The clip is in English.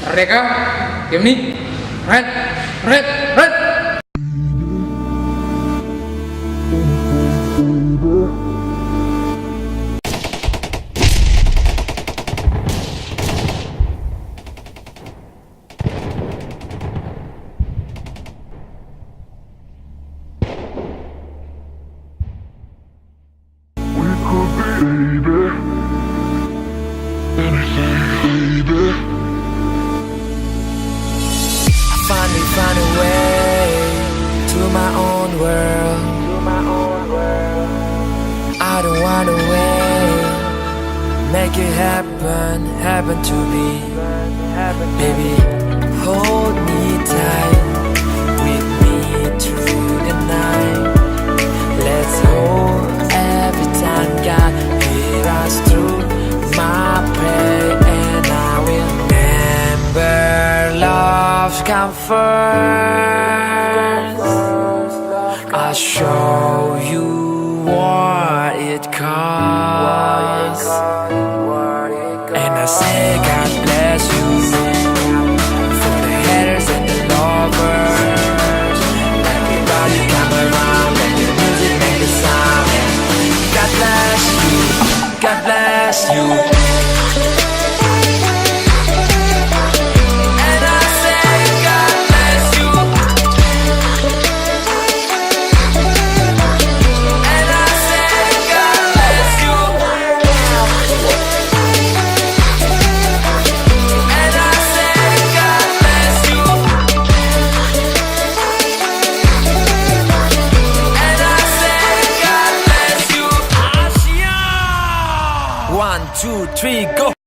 Mereka GmnI red. Finally find a way to my own world. I don't wanna wait. Make it happen to me. Baby, hold me tight, with me through the night. Let's hold every time God lead us through my pain, and I will remember love come first. I'll show you what it costs, and I say God bless you for the haters and the lovers. Everybody come around, let the music make the sound. God bless you, God bless you. One, two, three, go!